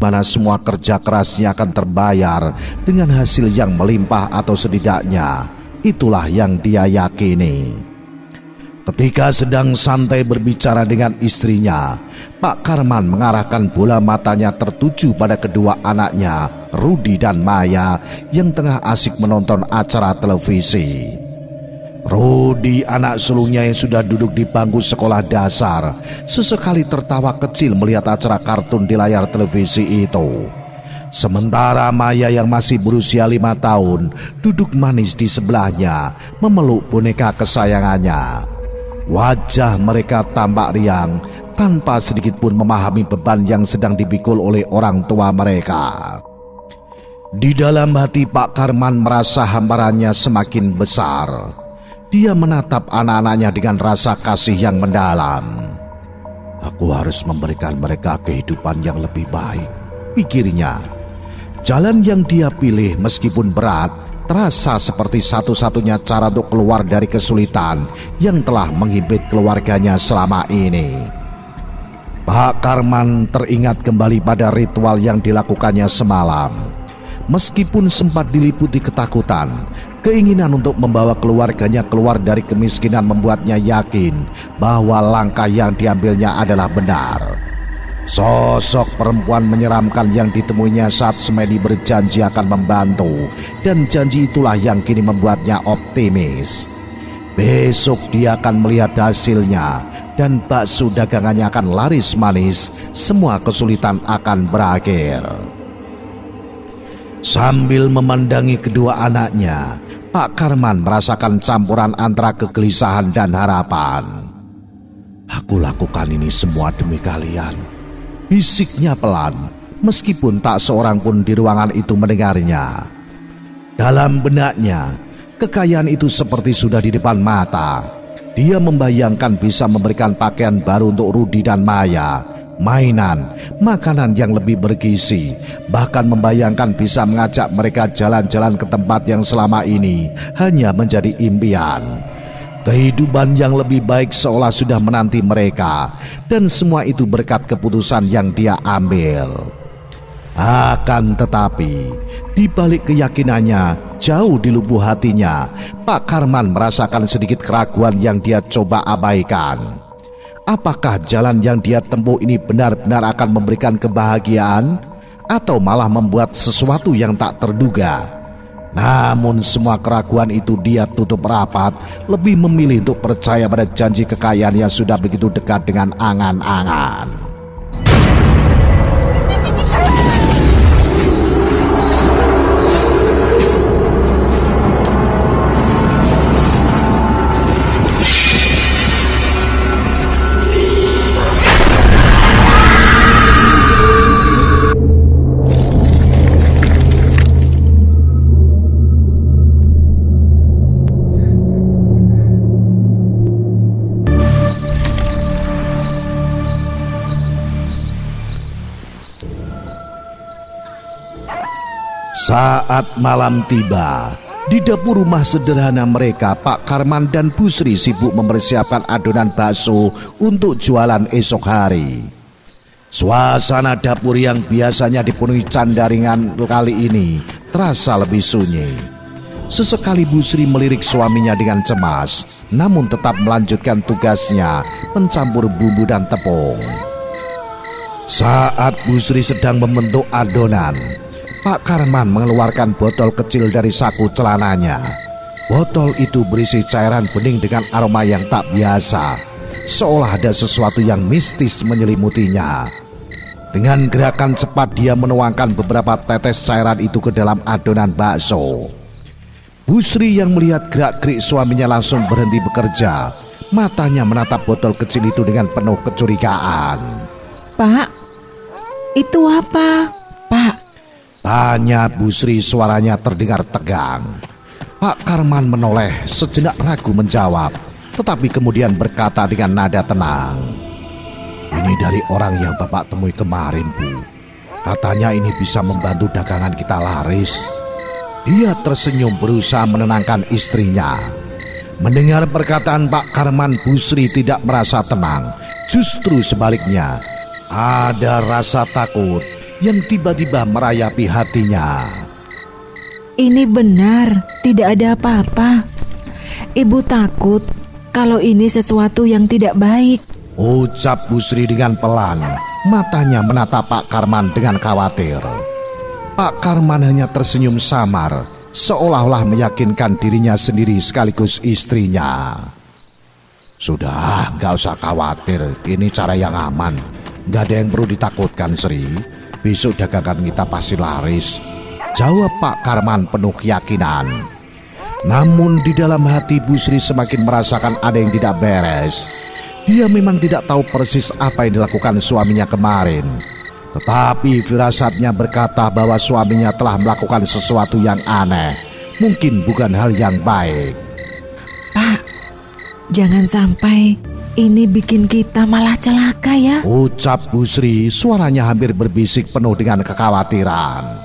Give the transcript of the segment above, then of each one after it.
mana semua kerja kerasnya akan terbayar dengan hasil yang melimpah atau setidaknya itulah yang dia yakini. Ketika sedang santai berbicara dengan istrinya, Pak Karman mengarahkan bola matanya tertuju pada kedua anaknya, Rudi dan Maya, yang tengah asik menonton acara televisi. Rudi, anak sulungnya yang sudah duduk di bangku sekolah dasar, sesekali tertawa kecil melihat acara kartun di layar televisi itu. Sementara Maya yang masih berusia 5 tahun duduk manis di sebelahnya memeluk boneka kesayangannya. Wajah mereka tampak riang tanpa sedikit pun memahami beban yang sedang dipikul oleh orang tua mereka. Di dalam hati Pak Karman merasa hamparannya semakin besar. Dia menatap anak-anaknya dengan rasa kasih yang mendalam. Aku harus memberikan mereka kehidupan yang lebih baik, pikirnya. Jalan yang dia pilih meskipun berat, terasa seperti satu-satunya cara untuk keluar dari kesulitan yang telah menghimpit keluarganya selama ini. Pak Karman teringat kembali pada ritual yang dilakukannya semalam. Meskipun sempat diliputi ketakutan, keinginan untuk membawa keluarganya keluar dari kemiskinan membuatnya yakin bahwa langkah yang diambilnya adalah benar. Sosok perempuan menyeramkan yang ditemuinya saat semedi berjanji akan membantu, dan janji itulah yang kini membuatnya optimis. Besok dia akan melihat hasilnya, dan bakso dagangannya akan laris manis, semua kesulitan akan berakhir. Sambil memandangi kedua anaknya, Pak Karman merasakan campuran antara kegelisahan dan harapan. Aku lakukan ini semua demi kalian, bisiknya pelan, meskipun tak seorang pun di ruangan itu mendengarnya. Dalam benaknya, kekayaan itu seperti sudah di depan mata. Dia membayangkan bisa memberikan pakaian baru untuk Rudi dan Maya, mainan, makanan yang lebih bergizi, bahkan membayangkan bisa mengajak mereka jalan-jalan ke tempat yang selama ini hanya menjadi impian. Kehidupan yang lebih baik seolah sudah menanti mereka, dan semua itu berkat keputusan yang dia ambil. Akan tetapi, di balik keyakinannya, jauh di lubuk hatinya, Pak Karman merasakan sedikit keraguan yang dia coba abaikan. Apakah jalan yang dia tempuh ini benar-benar akan memberikan kebahagiaan, atau malah membuat sesuatu yang tak terduga? Namun semua keraguan itu dia tutup rapat, lebih memilih untuk percaya pada janji kekayaan yang sudah begitu dekat dengan angan-angan. Saat malam tiba, di dapur rumah sederhana mereka, Pak Karman dan Bu Sri sibuk mempersiapkan adonan bakso untuk jualan esok hari. Suasana dapur yang biasanya dipenuhi candaringan kali ini terasa lebih sunyi. Sesekali Bu Sri melirik suaminya dengan cemas, namun tetap melanjutkan tugasnya mencampur bumbu dan tepung. Saat Bu Sri sedang membentuk adonan, Pak Karman mengeluarkan botol kecil dari saku celananya. Botol itu berisi cairan bening dengan aroma yang tak biasa, seolah ada sesuatu yang mistis menyelimutinya. Dengan gerakan cepat dia menuangkan beberapa tetes cairan itu ke dalam adonan bakso. Bu Sri yang melihat gerak-gerik suaminya langsung berhenti bekerja. Matanya menatap botol kecil itu dengan penuh kecurigaan. Pak, itu apa? Pak, tanya Bu Sri, suaranya terdengar tegang. Pak Karman menoleh, sejenak ragu menjawab, tetapi kemudian berkata dengan nada tenang. Ini dari orang yang Bapak temui kemarin, Bu. Katanya ini bisa membantu dagangan kita laris. Dia tersenyum berusaha menenangkan istrinya. Mendengar perkataan Pak Karman, Bu Sri tidak merasa tenang. Justru sebaliknya, ada rasa takut yang tiba-tiba merayapi hatinya. Ini benar, tidak ada apa-apa. Ibu takut kalau ini sesuatu yang tidak baik, ucap Bu Sri dengan pelan. Matanya menatap Pak Karman dengan khawatir. Pak Karman hanya tersenyum samar, seolah-olah meyakinkan dirinya sendiri sekaligus istrinya. Sudah, gak usah khawatir, ini cara yang aman. Gak ada yang perlu ditakutkan, Sri. Besok dagangan kita pasti laris, jawab Pak Karman penuh keyakinan. Namun di dalam hati Bu Sri semakin merasakan ada yang tidak beres. Dia memang tidak tahu persis apa yang dilakukan suaminya kemarin, tetapi firasatnya berkata bahwa suaminya telah melakukan sesuatu yang aneh, mungkin bukan hal yang baik. Pak, jangan sampai ini bikin kita malah celaka ya, ucap Bu Sri, suaranya hampir berbisik penuh dengan kekhawatiran.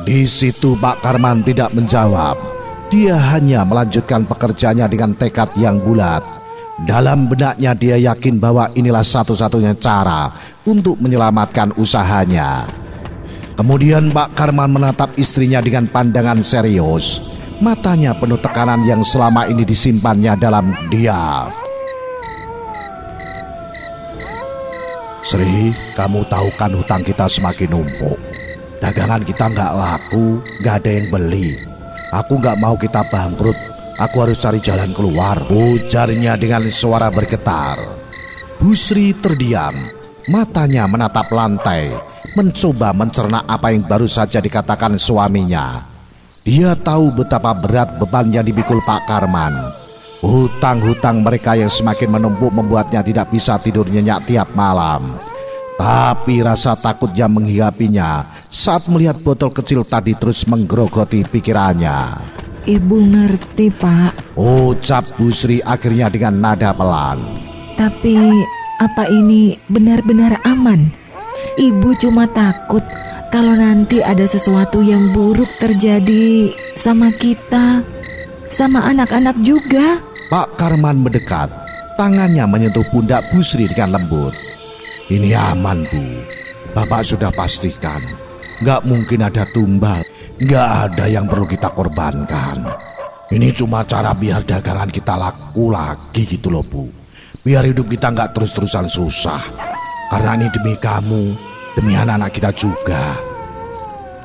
Di situ Pak Karman tidak menjawab. Dia hanya melanjutkan pekerjaannya dengan tekad yang bulat. Dalam benaknya dia yakin bahwa inilah satu-satunya cara untuk menyelamatkan usahanya. Kemudian Pak Karman menatap istrinya dengan pandangan serius. Matanya penuh tekanan yang selama ini disimpannya dalam diam. Sri, kamu tahu kan hutang kita semakin numpuk. Dagangan kita nggak laku, nggak ada yang beli. Aku nggak mau kita bangkrut. Aku harus cari jalan keluar, ujarnya dengan suara bergetar. Bu Sri terdiam, matanya menatap lantai, mencoba mencerna apa yang baru saja dikatakan suaminya. Dia tahu betapa berat beban yang dipikul Pak Karman. Hutang-hutang mereka yang semakin menumpuk membuatnya tidak bisa tidur nyenyak tiap malam. Tapi rasa takutnya menghinggapinya saat melihat botol kecil tadi terus menggerogoti pikirannya. Ibu ngerti, Pak, ucap Bu Sri akhirnya dengan nada pelan. Tapi apa ini benar-benar aman? Ibu cuma takut kalau nanti ada sesuatu yang buruk terjadi sama kita, sama anak-anak juga. Pak Karman mendekat, tangannya menyentuh pundak Bu Sri dengan lembut. Ini aman, Bu. Bapak sudah pastikan. Gak mungkin ada tumbal. Gak ada yang perlu kita korbankan. Ini cuma cara biar dagangan kita laku lagi gitu loh, Bu. Biar hidup kita gak terus-terusan susah. Karena ini demi kamu, demi anak-anak kita juga.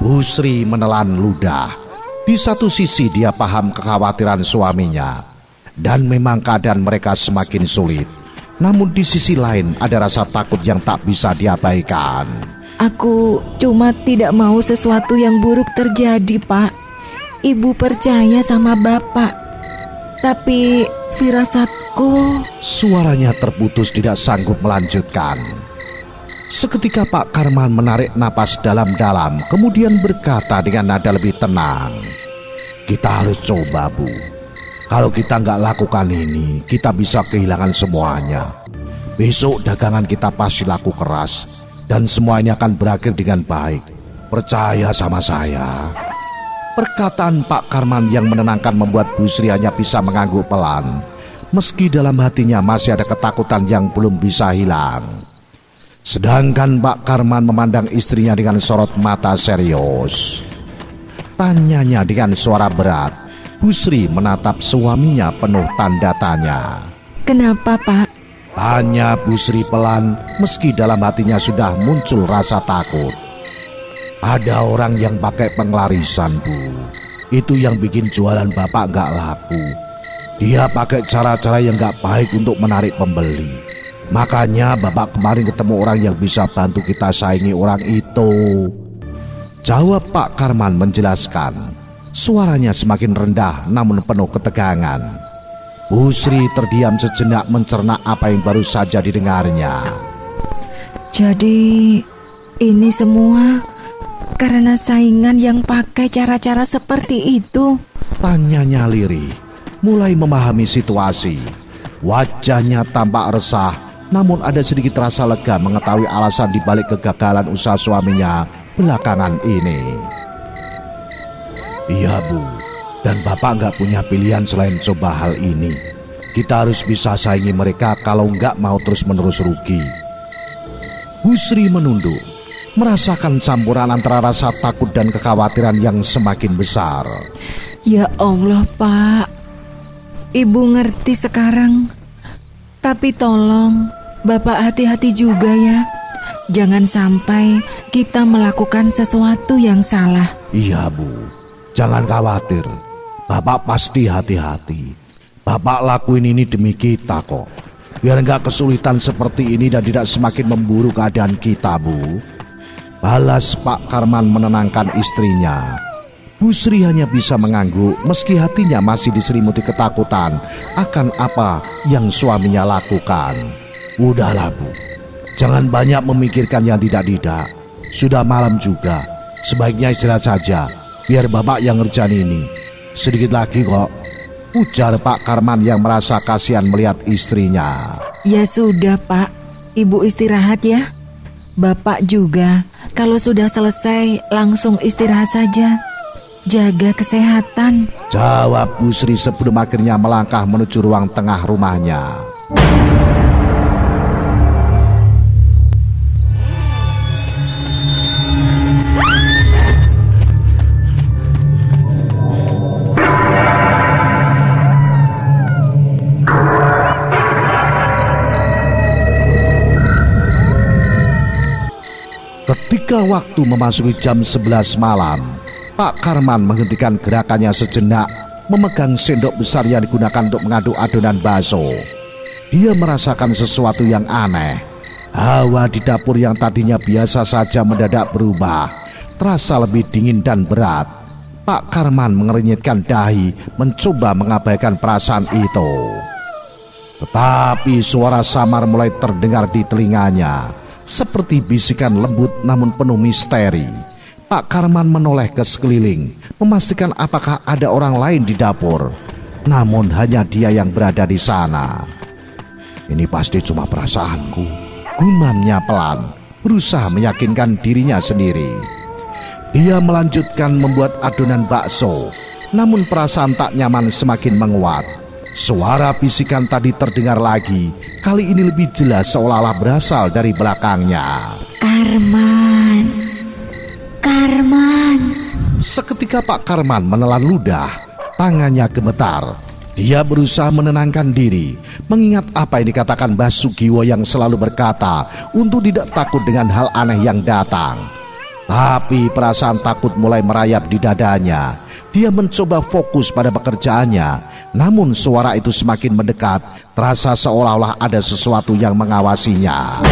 Bu Sri menelan ludah. Di satu sisi dia paham kekhawatiran suaminya. Dan memang keadaan mereka semakin sulit. Namun di sisi lain ada rasa takut yang tak bisa diabaikan. Aku cuma tidak mau sesuatu yang buruk terjadi, Pak. Ibu percaya sama Bapak. Tapi firasatku... Suaranya terputus, tidak sanggup melanjutkan. Seketika Pak Karman menarik napas dalam-dalam, kemudian berkata dengan nada lebih tenang. Kita harus coba, Bu. Kalau kita nggak lakukan ini, kita bisa kehilangan semuanya. Besok dagangan kita pasti laku keras. Dan semua ini akan berakhir dengan baik. Percaya sama saya. Perkataan Pak Karman yang menenangkan membuat Bu Sri hanya bisa mengangguk pelan. Meski dalam hatinya masih ada ketakutan yang belum bisa hilang. Sedangkan Pak Karman memandang istrinya dengan sorot mata serius. Tanyanya dengan suara berat. Bu Sri menatap suaminya penuh tanda tanya. Kenapa, Pak? Tanya Bu Sri pelan, meski dalam hatinya sudah muncul rasa takut. Ada orang yang pakai penglarisan, Bu. Itu yang bikin jualan Bapak gak laku. Dia pakai cara-cara yang gak baik untuk menarik pembeli. Makanya Bapak kemarin ketemu orang yang bisa bantu kita saingi orang itu. Jawab Pak Karman menjelaskan. Suaranya semakin rendah namun penuh ketegangan. Bu Sri terdiam sejenak mencerna apa yang baru saja didengarnya. Jadi ini semua karena saingan yang pakai cara-cara seperti itu? Tanyanya lirih, mulai memahami situasi. Wajahnya tampak resah, namun ada sedikit rasa lega mengetahui alasan dibalik kegagalan usaha suaminya belakangan ini. Iya, Bu. Dan Bapak nggak punya pilihan selain coba hal ini. Kita harus bisa saingi mereka kalau nggak mau terus-menerus rugi. Bu Sri menunduk. merasakan campuran antara rasa takut dan kekhawatiran yang semakin besar. Ya Allah, Pak. Ibu ngerti sekarang. Tapi tolong, Bapak hati-hati juga ya. Jangan sampai kita melakukan sesuatu yang salah. Iya, Bu. Jangan khawatir. Bapak pasti hati-hati. Bapak lakuin ini demi kita kok. Biar nggak kesulitan seperti ini dan tidak semakin memburuk keadaan kita, Bu. Balas Pak Karman menenangkan istrinya. Bu Sri hanya bisa mengangguk meski hatinya masih diselimuti ketakutan akan apa yang suaminya lakukan. Udahlah, Bu, jangan banyak memikirkan yang tidak-tidak. Sudah malam juga, sebaiknya istirahat saja, biar Bapak yang ngerjain ini. Sedikit lagi kok, ujar Pak Karman yang merasa kasihan melihat istrinya. Ya sudah, Pak, Ibu istirahat ya. Bapak juga, kalau sudah selesai langsung istirahat saja. Jaga kesehatan, jawab Bu Sri sebelum akhirnya melangkah menuju ruang tengah rumahnya. Ketika waktu memasuki jam 11 malam, Pak Karman menghentikan gerakannya sejenak, memegang sendok besar yang digunakan untuk mengaduk adonan bakso. Dia merasakan sesuatu yang aneh. Hawa di dapur yang tadinya biasa saja mendadak berubah, terasa lebih dingin dan berat. Pak Karman mengernyitkan dahi, mencoba mengabaikan perasaan itu. Tetapi suara samar mulai terdengar di telinganya, seperti bisikan lembut namun penuh misteri. Pak Karman menoleh ke sekeliling, memastikan apakah ada orang lain di dapur. Namun hanya dia yang berada di sana. Ini pasti cuma perasaanku, gumamnya pelan, berusaha meyakinkan dirinya sendiri. Dia melanjutkan membuat adonan bakso, namun perasaan tak nyaman semakin menguat. Suara bisikan tadi terdengar lagi, kali ini lebih jelas seolah-olah berasal dari belakangnya. Karman. Seketika Pak Karman menelan ludah, tangannya gemetar. Dia berusaha menenangkan diri, mengingat apa yang dikatakan Mbah Sugiwo yang selalu berkata untuk tidak takut dengan hal aneh yang datang. Tapi perasaan takut mulai merayap di dadanya. Dia mencoba fokus pada pekerjaannya, namun suara itu semakin mendekat, terasa seolah-olah ada sesuatu yang mengawasinya.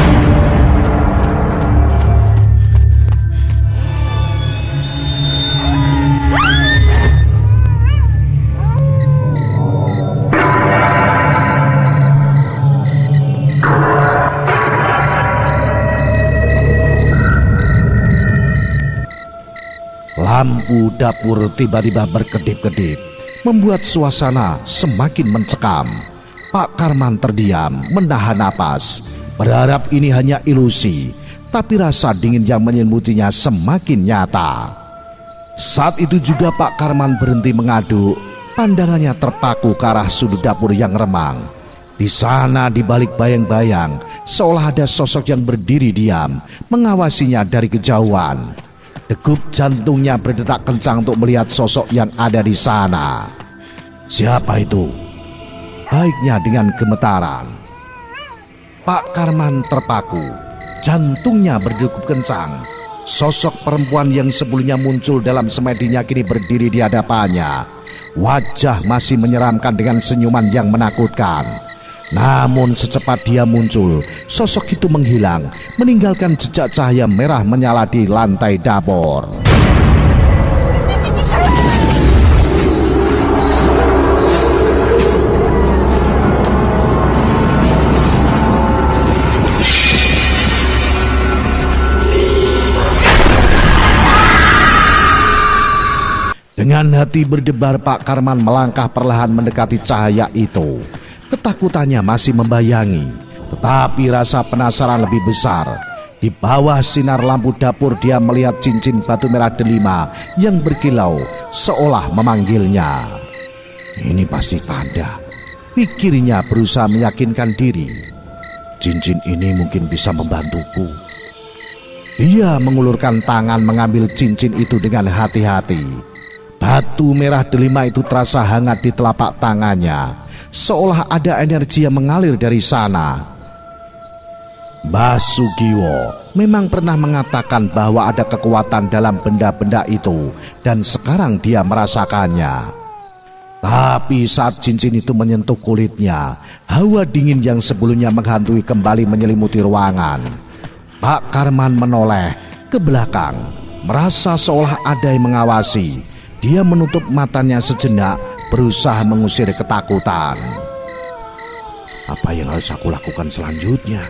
Lampu dapur tiba-tiba berkedip-kedip, membuat suasana semakin mencekam. Pak Karman terdiam, menahan napas, berharap ini hanya ilusi, tapi rasa dingin yang menyelimutinya semakin nyata. Saat itu juga Pak Karman berhenti mengaduk, pandangannya terpaku ke arah sudut dapur yang remang. Di sana di balik bayang-bayang, seolah ada sosok yang berdiri diam, mengawasinya dari kejauhan. Degup jantungnya berdetak kencang untuk melihat sosok yang ada di sana. Siapa itu? Baiknya dengan gemetaran. Pak Karman terpaku, jantungnya berdegup kencang. Sosok perempuan yang sebelumnya muncul dalam semedinya kini berdiri di hadapannya. Wajah masih menyeramkan dengan senyuman yang menakutkan. Namun secepat dia muncul, sosok itu menghilang, meninggalkan jejak cahaya merah menyala di lantai dapur. Dengan hati berdebar, Pak Karman melangkah perlahan mendekati cahaya itu. Ketakutannya masih membayangi, tetapi rasa penasaran lebih besar. Di bawah sinar lampu dapur dia melihat cincin batu merah delima yang berkilau seolah memanggilnya. Ini pasti tanda, pikirnya berusaha meyakinkan diri. Cincin ini mungkin bisa membantuku. Dia mengulurkan tangan mengambil cincin itu dengan hati-hati. Batu merah delima itu terasa hangat di telapak tangannya, seolah ada energi yang mengalir dari sana. Mbah Sugiwo memang pernah mengatakan bahwa ada kekuatan dalam benda-benda itu, dan sekarang dia merasakannya. Tapi saat cincin itu menyentuh kulitnya, hawa dingin yang sebelumnya menghantui kembali menyelimuti ruangan. Pak Karman menoleh ke belakang, merasa seolah ada yang mengawasi. Dia menutup matanya sejenak, berusaha mengusir ketakutan. Apa yang harus aku lakukan selanjutnya?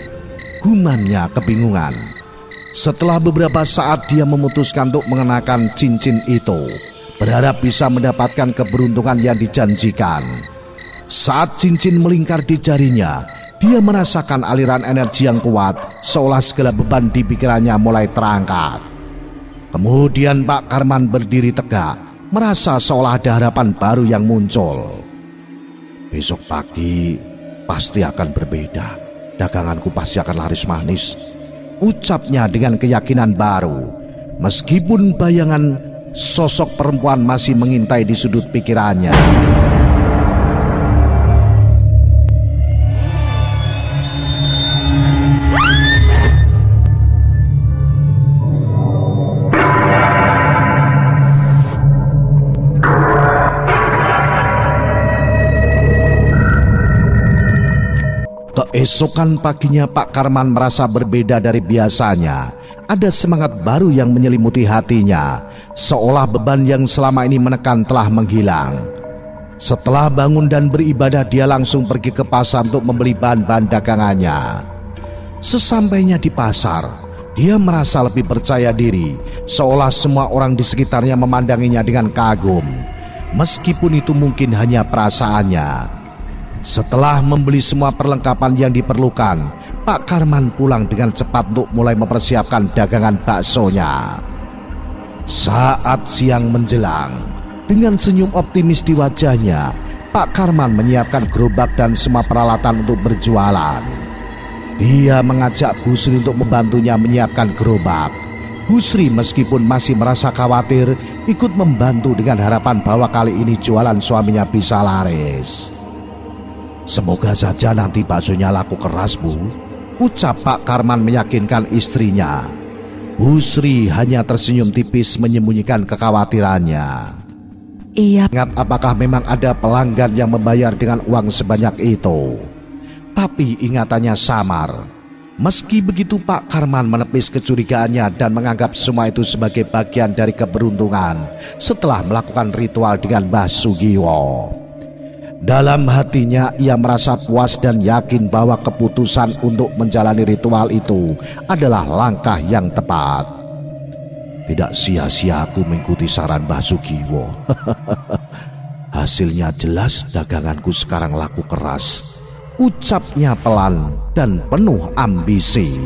Gumamnya kebingungan. Setelah beberapa saat dia memutuskan untuk mengenakan cincin itu, berharap bisa mendapatkan keberuntungan yang dijanjikan. Saat cincin melingkar di jarinya, dia merasakan aliran energi yang kuat, seolah segala beban di pikirannya mulai terangkat. Kemudian Pak Karman berdiri tegak, merasa seolah ada harapan baru yang muncul. Besok pagi pasti akan berbeda. Daganganku pasti akan laris manis, ucapnya dengan keyakinan baru. Meskipun bayangan sosok perempuan masih mengintai di sudut pikirannya. Keesokan paginya Pak Karman merasa berbeda dari biasanya. Ada semangat baru yang menyelimuti hatinya, seolah beban yang selama ini menekan telah menghilang. Setelah bangun dan beribadah, dia langsung pergi ke pasar untuk membeli bahan-bahan dagangannya. Sesampainya di pasar, dia merasa lebih percaya diri, seolah semua orang di sekitarnya memandanginya dengan kagum. Meskipun itu mungkin hanya perasaannya. Setelah membeli semua perlengkapan yang diperlukan, Pak Karman pulang dengan cepat untuk mulai mempersiapkan dagangan baksonya. Saat siang menjelang, dengan senyum optimis di wajahnya, Pak Karman menyiapkan gerobak dan semua peralatan untuk berjualan. Dia mengajak Bu Sri untuk membantunya menyiapkan gerobak. Bu Sri meskipun masih merasa khawatir, ikut membantu dengan harapan bahwa kali ini jualan suaminya bisa laris. Semoga saja nanti baksonya laku keras, Bu, ucap Pak Karman meyakinkan istrinya. Bu Sri hanya tersenyum tipis menyembunyikan kekhawatirannya. Iya. Ingat apakah memang ada pelanggan yang membayar dengan uang sebanyak itu? Tapi ingatannya samar. Meski begitu Pak Karman menepis kecurigaannya dan menganggap semua itu sebagai bagian dari keberuntungan setelah melakukan ritual dengan Mbah Sugiwo. Dalam hatinya ia merasa puas dan yakin bahwa keputusan untuk menjalani ritual itu adalah langkah yang tepat. Tidak sia-sia aku mengikuti saran Mbah Sugiwo. Hasilnya jelas daganganku sekarang laku keras, ucapnya pelan dan penuh ambisi.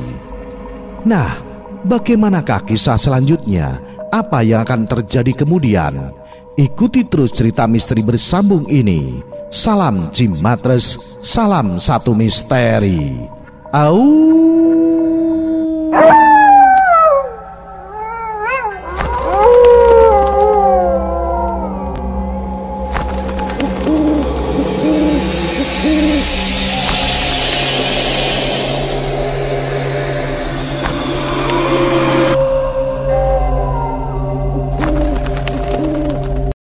Nah, bagaimanakah kisah selanjutnya? Apa yang akan terjadi kemudian? Ikuti terus cerita misteri bersambung ini. Salam Jimatres, salam satu misteri. Au.